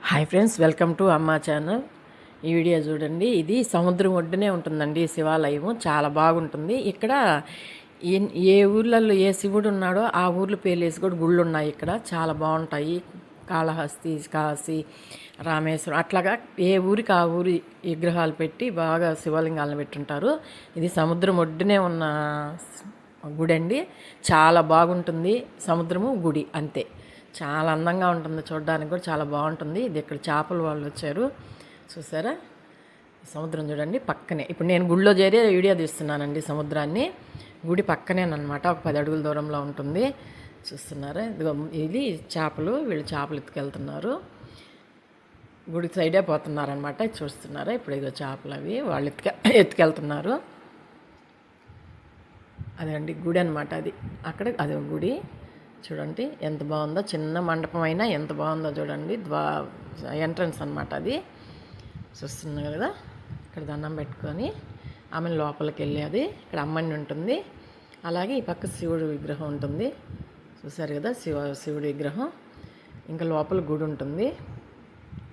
Hi friends, welcome to అమ్మ channel. ఈ video చూడండి. ఇది సముద్రం ఒడ్డునే ఉంటుందండి శివాలయం. చాలా బాగుంటుంది. ఇక్కడ ఏ ఊర్లలో ఏ శివుడు ఉన్నాడో ఆ ఊర్ల పేర్లు వేసి కూడా గుళ్ళు ఉన్నాయి. ఇక్కడ చాలా బాగుంటాయి. కాళహస్తి, కాశీ, రామేశ్వరం అట్లాగా ఏ ఊరికి ఆ ఊరి విగ్రహాలు పెట్టి బాగా శివలింగాలను పెట్టుంటారు. ఇది సముద్రం ఒడ్డునే ఉన్న గుడి అండి. చాలా బాగుంటుంది. సముద్రము గుడి అంతే. చాలా అందంగా ఉంటుంది. చూడడానికి కూడా చాలా బాగుంటుంది. ఇది ఇక్కడ చేపల వాళ్ళు వచ్చారు, చూసారా? సముద్రం చూడండి పక్కనే. ఇప్పుడు నేను గుడిలో చేరి వీడియో తీస్తున్నానండి. సముద్రాన్ని గుడి పక్కనేనమాట, ఒక 10 అడుగుల దూరంలో ఉంటుంది. చూస్తున్నారా? ఇది చేపలు, వీళ్ళు చేపలు ఎత్తుకెళ్తున్నారు. గుడి సైడే పోతున్నారనమాట. చూస్తున్నారా? ఇప్పుడు ఇదో చేపలు అవి వాళ్ళు ఎత్తుకెళ్తున్నారు. అదండి గుడి అనమాట. అది అక్కడ అది గుడి చూడండి ఎంత బాగుందో. చిన్న మండపం అయినా ఎంత బాగుందో చూడండి. ఎంట్రన్స్ అనమాట అది. చూస్తున్నారు కదా? ఇక్కడ దండం పెట్టుకొని ఆమె లోపలికి వెళ్ళేది. ఇక్కడ అమ్మని ఉంటుంది. అలాగే ఈ పక్క శివుడు విగ్రహం ఉంటుంది. చూసారు కదా? శివుడి విగ్రహం. ఇంకా లోపల గుడి ఉంటుంది.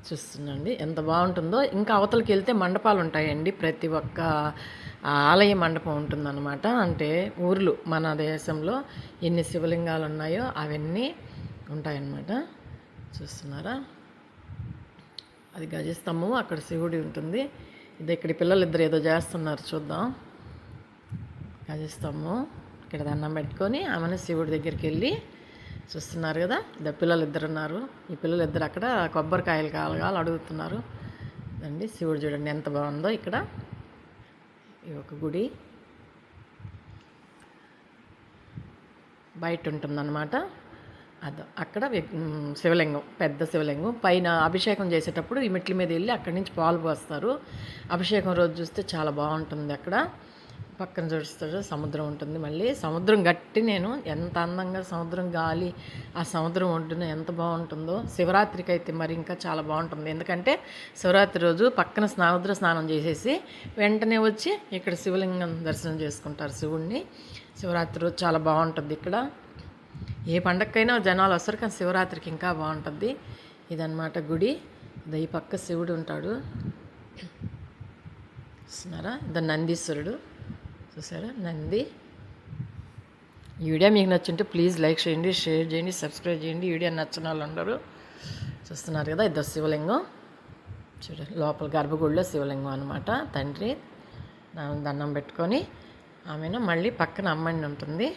చూస్తుండండి ఎంత బాగుంటుందో. ఇంకా అవతలకి వెళ్తే మండపాలు ఉంటాయండి. ప్రతి ఒక్క ఆలయ మండపం ఉంటుందన్నమాట. అంటే ఊర్లు మన దేశంలో ఎన్ని శివలింగాలు ఉన్నాయో అవన్నీ ఉంటాయన్నమాట. చూస్తున్నారా? అది గజస్తంభం, అక్కడ శివుడి ఉంటుంది. ఇది ఇక్కడ పిల్లలు ఇద్దరు ఏదో చేస్తున్నారు, చూద్దాం. గజస్తంభం ఇక్కడ దండం పెట్టుకొని ఆమెను శివుడి దగ్గరికి వెళ్ళి చూస్తున్నారు కదా? ఇద్దరు పిల్లలు ఇద్దరు ఉన్నారు. ఈ పిల్లలు ఇద్దరు అక్కడ కొబ్బరికాయలు కావాలి అడుగుతున్నారు. అండి శివుడు చూడండి ఎంత బాగుందో. ఇక్కడ ఈ ఒక గుడి బయట ఉంటుందన్నమాట. అక్కడ శివలింగం, పెద్ద శివలింగం. పైన అభిషేకం చేసేటప్పుడు ఈ మెట్ల మీద వెళ్ళి అక్కడి నుంచి పాలు పోస్తారు. అభిషేకం రోజు చూస్తే చాలా బాగుంటుంది. అక్కడ పక్కన చూస్తే సముద్రం ఉంటుంది. మళ్ళీ సముద్రం గట్టి నేను ఎంత అందంగా సముద్రం గాలి, ఆ సముద్రం ఒడ్డున ఎంత బాగుంటుందో. శివరాత్రికి అయితే మరి ఇంకా చాలా బాగుంటుంది. ఎందుకంటే శివరాత్రి రోజు పక్కన సముద్ర స్నానం చేసేసి వెంటనే వచ్చి ఇక్కడ శివలింగం దర్శనం చేసుకుంటారు శివుణ్ణి. శివరాత్రి రోజు చాలా బాగుంటుంది. ఇక్కడ ఏ పండగకైనా జనాలు వస్తారు, కానీ శివరాత్రికి ఇంకా బాగుంటుంది. ఇదన్నమాట గుడి. ఈ పక్క శివుడు ఉంటాడు, చూస్తున్నారా? ఇది నందీశ్వరుడు. చూసారా? నంది. ఈ వీడియో మీకు నచ్చుంటే ప్లీజ్ లైక్ చేయండి, షేర్ చేయండి, సబ్స్క్రైబ్ చేయండి. ఈ వీడియో నచ్చిన వాళ్ళు ఉండరు. చూస్తున్నారు కదా? ఇద్దరు శివలింగం చూడండి. లోపల గర్భగుడిలో శివలింగం అనమాట. తండ్రి దండం పెట్టుకొని ఆమెను మళ్ళీ పక్కన అమ్మని ఉంటుంది.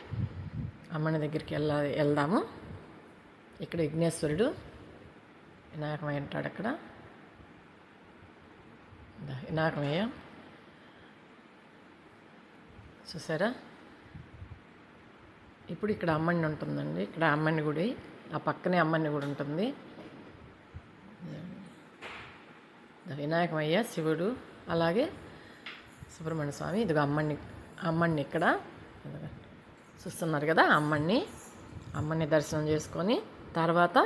అమ్మని దగ్గరికి వెళ్దాము. ఇక్కడ విఘ్నేశ్వరుడు, వినాయకమయ్య ఉంటాడు అక్కడ. వినాయకమయ్య చూసారా? ఇప్పుడు ఇక్కడ అమ్మని ఉంటుందండి. ఇక్కడ అమ్మని గుడి, ఆ పక్కనే అమ్మని గుడి ఉంటుంది. వినాయకమయ్య, శివుడు, అలాగే సుబ్రహ్మణ్య స్వామి. ఇదిగో అమ్మని ఇక్కడ చూస్తున్నారు కదా? అమ్మని దర్శనం చేసుకొని తర్వాత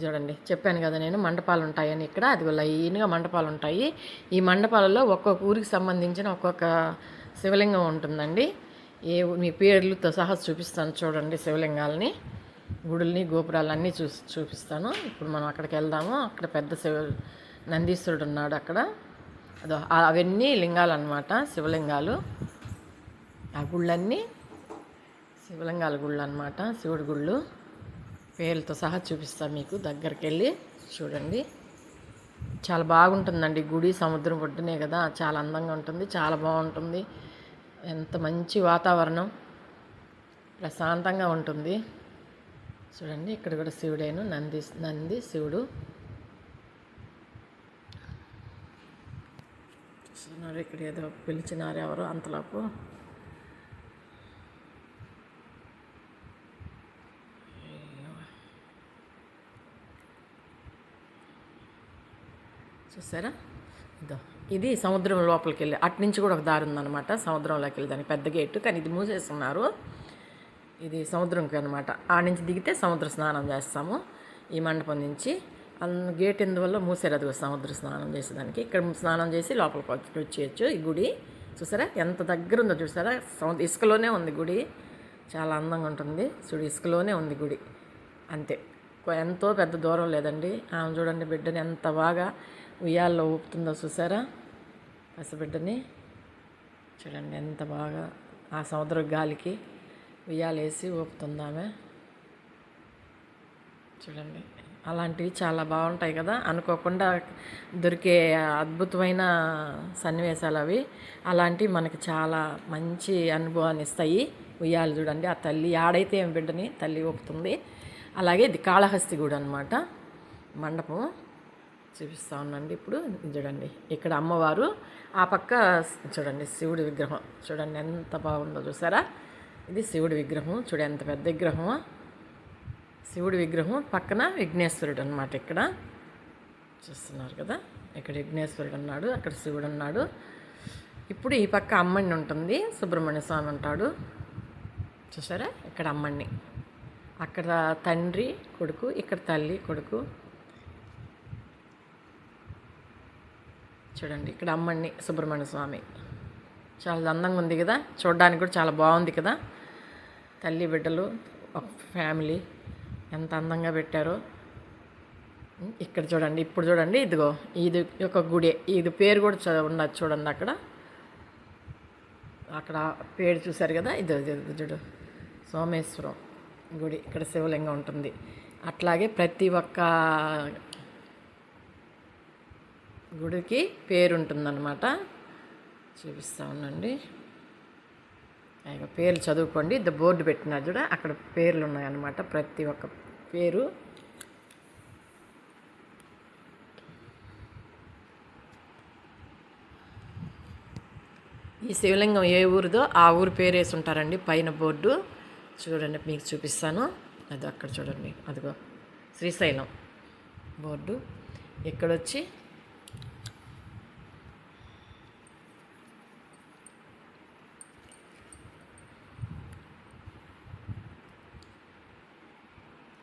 చూడండి, చెప్పాను కదా నేను మండపాలు ఉంటాయని. ఇక్కడ అది లైన్గా మండపాలు ఉంటాయి. ఈ మండపాలలో ఒక్కొక్క ఊరికి సంబంధించిన ఒక్కొక్క శివలింగం ఉంటుందండి. మీ పేర్లతో సహా చూపిస్తాను చూడండి. శివలింగాలని, గుడుల్ని, గోపురాలన్నీ చూపిస్తాను. ఇప్పుడు మనం అక్కడికి వెళ్దాము. అక్కడ పెద్ద నందీశ్వరుడు ఉన్నాడు అక్కడ. అవన్నీ లింగాలు అన్నమాట, శివలింగాలు. ఆ గుళ్ళన్నీ శివలింగాల గుళ్ళు అన్నమాట, శివుడి గుళ్ళు. పేర్లతో సహా చూపిస్తాను మీకు. దగ్గరికి వెళ్ళి చూడండి. చాలా బాగుంటుందండి గుడి. సముద్రం ఒడ్డునే కదా, చాలా అందంగా ఉంటుంది, చాలా బాగుంటుంది. ఎంత మంచి వాతావరణం, ప్రశాంతంగా ఉంటుంది. చూడండి ఇక్కడ కూడా శివుడేను, నంది శివుడు చూస్తున్నారు. ఇక్కడ ఏదో పిలిచినారు ఎవరు అంతలోపు. చూసారా? ఇది సముద్రం లోపలికి వెళ్ళి అటు నుంచి కూడా ఒక దారి ఉందన్నమాట. సముద్రంలోకి వెళ్ళి దానికి పెద్ద గేటు, కానీ ఇది మూసేస్తున్నారు. ఇది సముద్రంకి అనమాట. ఆ నుంచి దిగితే సముద్ర స్నానం చేస్తాము. ఈ మండపం నుంచి గేట్ ఎందువల్ల మూసారు, అది సముద్ర స్నానం చేసేదానికి. ఇక్కడ స్నానం చేసి లోపలికి వచ్చేయచ్చు. ఈ గుడి చూసారా ఎంత దగ్గర ఉందో చూసారా? ఇసుకలోనే ఉంది గుడి. చాలా అందంగా ఉంటుంది చూడు. ఇసుకలోనే ఉంది గుడి అంతే. ఎంతో పెద్ద దూరం లేదండి. ఆమె చూడండి బిడ్డని ఎంత బాగా ఉయ్యాల్లో ఊపుతుందో చూసారా. పసిబిడ్డని చూడండి ఎంత బాగా ఆ సముద్ర గాలికి ఉయ్యాలేసి ఊపుతుంది ఆమె. చూడండి అలాంటివి చాలా బాగుంటాయి కదా, అనుకోకుండా దొరికే అద్భుతమైన సన్నివేశాలు అవి. అలాంటివి మనకి చాలా మంచి అనుభవాన్ని ఇస్తాయి. ఉయ్యాలు చూడండి, ఆ తల్లి ఆడైతే ఏం బిడ్డని తల్లి ఊపుతుంది. అలాగే ఇది కాళహస్తి గుడి అనమాట, మండపం చూపిస్తూ ఉన్నాండి. ఇప్పుడు చూడండి ఇక్కడ అమ్మవారు, ఆ పక్క చూడండి శివుడి విగ్రహం చూడండి ఎంత బాగుందో చూసారా. ఇది శివుడి విగ్రహం, చూడ ఎంత పెద్ద విగ్రహం. శివుడి విగ్రహం పక్కన విఘ్నేశ్వరుడు అనమాట. ఇక్కడ చూస్తున్నారు కదా, ఇక్కడ విఘ్నేశ్వరుడు ఉన్నాడు, అక్కడ శివుడు ఉన్నాడు. ఇప్పుడు ఈ పక్క అమ్మని ఉంటుంది, సుబ్రహ్మణ్య స్వామి ఉంటాడు చూసారా. ఇక్కడ అమ్మని, అక్కడ తండ్రి కొడుకు, ఇక్కడ తల్లి కొడుకు. చూడండి ఇక్కడ అమ్మని సుబ్రహ్మణ్య స్వామి చాలా అందంగా ఉంది కదా, చూడడానికి కూడా చాలా బాగుంది కదా. తల్లి బిడ్డలు ఒక ఫ్యామిలీ ఎంత అందంగా పెట్టారో. ఇక్కడ చూడండి, ఇప్పుడు చూడండి, ఇదిగో ఇది ఒక గుడి, ఇది పేరు కూడా ఉన్నది చూడండి. అక్కడ అక్కడ పేరు చూశారు కదా, ఇది చూడు సోమేశ్వరం గుడి, ఇక్కడ శివలింగం ఉంటుంది. అట్లాగే ప్రతి ఒక్క గుడికి పేరు ఉంటుందన్నమాట. చూపిస్తూ ఉండండి, పేర్లు చదువుకోండి. ఇది బోర్డు పెట్టినా చూడ, అక్కడ పేర్లు ఉన్నాయన్నమాట, ప్రతి ఒక్క పేరు. ఈ శివలింగం ఏ ఊరిదో ఆ ఊరు పేరు వేసి ఉంటారండి పైన బోర్డు. చూడండి మీకు చూపిస్తాను, అది అక్కడ చూడండి, అదిగో శ్రీశైలం బోర్డు. ఇక్కడొచ్చి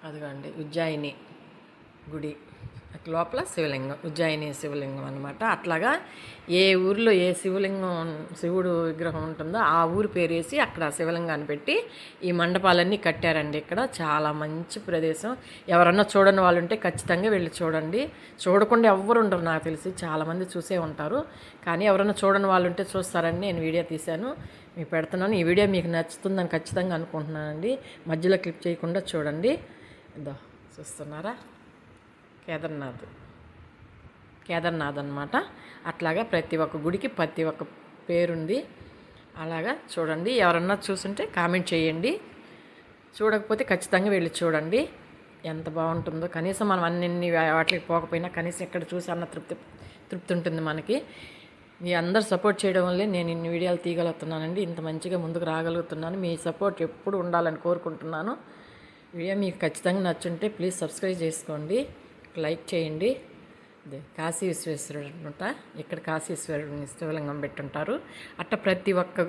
అదిగోండి ఉజ్జాయిని గుడి, లోపల శివలింగం, ఉజ్జాయిని శివలింగం అనమాట. అట్లాగా ఏ ఊరిలో ఏ శివలింగం శివుడు విగ్రహం ఉంటుందో ఆ ఊరు పేరేసి అక్కడ శివలింగాన్ని పెట్టి ఈ మండపాలన్నీ కట్టారండి. ఇక్కడ చాలా మంచి ప్రదేశం. ఎవరన్నా చూడని వాళ్ళు ఉంటే ఖచ్చితంగా వెళ్ళి చూడండి. చూడకుండా ఎవ్వరు ఉండరు నాకు తెలిసి, చాలామంది చూసే ఉంటారు. కానీ ఎవరన్నా చూడని వాళ్ళు ఉంటే చూస్తారని నేను వీడియో తీశాను, మీకు పెడుతున్నాను. ఈ వీడియో మీకు నచ్చుతుందని ఖచ్చితంగా అనుకుంటున్నానండి. మధ్యలో క్లిప్ చేయకుండా చూడండి. ఇదో చూస్తున్నారా, కేదార్నాథ్ అనమాట. అట్లాగా ప్రతి ఒక్క గుడికి ప్రతి ఒక్క పేరుంది. అలాగా చూడండి, ఎవరన్నా చూసుంటే కామెంట్ చేయండి, చూడకపోతే ఖచ్చితంగా వెళ్ళి చూడండి ఎంత బాగుంటుందో. కనీసం మనం అన్ని వాటికి పోకపోయినా కనీసం ఇక్కడ చూసి అన్న తృప్తి ఉంటుంది మనకి. మీ అందరు సపోర్ట్ చేయడం వల్లే నేను ఇన్ని వీడియోలు తీయగలుగుతున్నానండి, ఇంత మంచిగా ముందుకు రాగలుగుతున్నాను. మీ సపోర్ట్ ఎప్పుడు ఉండాలని కోరుకుంటున్నాను. వీడియో మీకు ఖచ్చితంగా నచ్చుంటే ప్లీజ్ సబ్స్క్రైబ్ చేసుకోండి, లైక్ చేయండి. ఇది కాశీ విశ్వేశ్వరుడు అనమాట. ఇక్కడ కాశీ విశ్వేశ్వరుడిని శివలింగం పెట్టుంటారు. అట్లా ప్రతి ఒక్క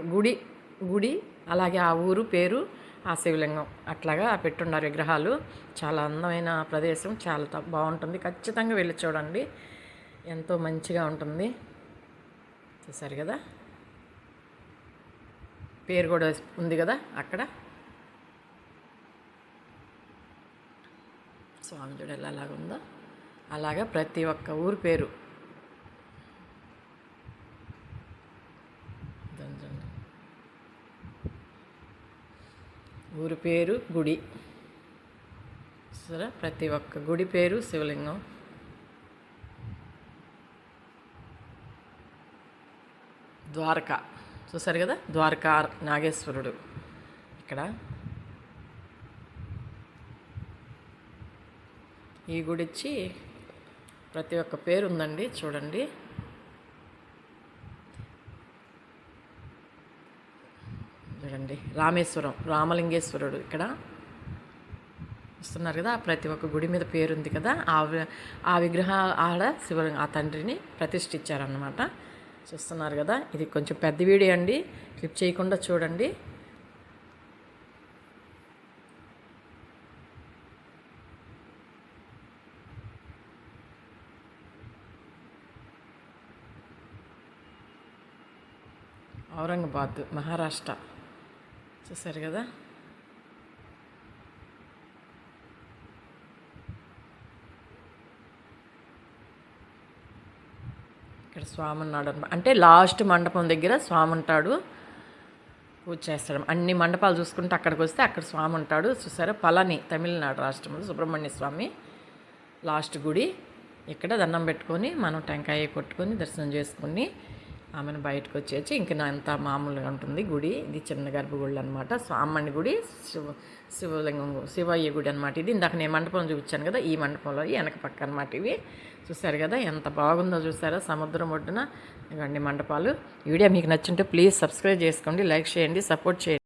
గుడి అలాగే ఆ ఊరు పేరు ఆ శివలింగం అట్లాగా పెట్టున్నారు విగ్రహాలు. చాలా అందమైన ప్రదేశం, చాలా బాగుంటుంది. ఖచ్చితంగా వెళ్ళి చూడండి, ఎంతో మంచిగా ఉంటుంది. చూసారు కదా, పేరు కూడా ఉంది కదా అక్కడ. స్వామి చూడ ఎలాగుందో అలాగా ప్రతి ఒక్క ఊరు పేరు. ఊరు పేరు గుడి, సరే ప్రతి ఒక్క గుడి పేరు శివలింగం. ద్వారకా చూసారు కదా, ద్వారకా నాగేశ్వరుడు ఇక్కడ. ఈ గుడి వచ్చి ప్రతి ఒక్క పేరు ఉందండి చూడండి. చూడండి రామేశ్వరం, రామలింగేశ్వరుడు ఇక్కడ వస్తున్నారు కదా. ప్రతి ఒక్క గుడి మీద పేరుంది కదా. ఆ విగ్రహ ఆడ శివలింగం ఆ తండ్రిని ప్రతిష్ఠించారన్నమాట. చూస్తున్నారు కదా, ఇది కొంచెం పెద్ద వీడియో అండి, క్లిప్ చేయకుండా చూడండి. ఔరంగాబాద్ మహారాష్ట్ర చూసారు కదా. ఇక్కడ స్వామి ఉన్నాడు అనమాట. అంటే లాస్ట్ మండపం దగ్గర స్వామి ఉంటాడు, పూజ చేస్తాడు. అన్ని మండపాలు చూసుకుంటే అక్కడికి వస్తే అక్కడ స్వామి ఉంటాడు. చూసారా, పళని తమిళనాడు రాష్ట్రంలో సుబ్రహ్మణ్య స్వామి లాస్ట్ గుడి. ఇక్కడ దండం పెట్టుకొని మనం టెంకాయ కొట్టుకొని దర్శనం చేసుకొని ఆమెను బయటకు వచ్చేసి ఇంక అంతా మామూలుగా ఉంటుంది గుడి. ఇది చిన్న గర్భగుడి అనమాట, అమ్మని గుడి, శివలింగం, శివయ్య గుడి అనమాట. ఇది ఇందాక నేను మండపం చూపించాను కదా, ఈ మండపంలో వెనక పక్క అనమాట. ఇవి చూసారు కదా ఎంత బాగుందో చూసారా, సముద్రం ఒడ్డున ఇవన్నీ మండపాలు. ఈ వీడియో మీకు నచ్చుంటే ప్లీజ్ సబ్స్క్రైబ్ చేసుకోండి, లైక్ చేయండి, సపోర్ట్ చేయండి.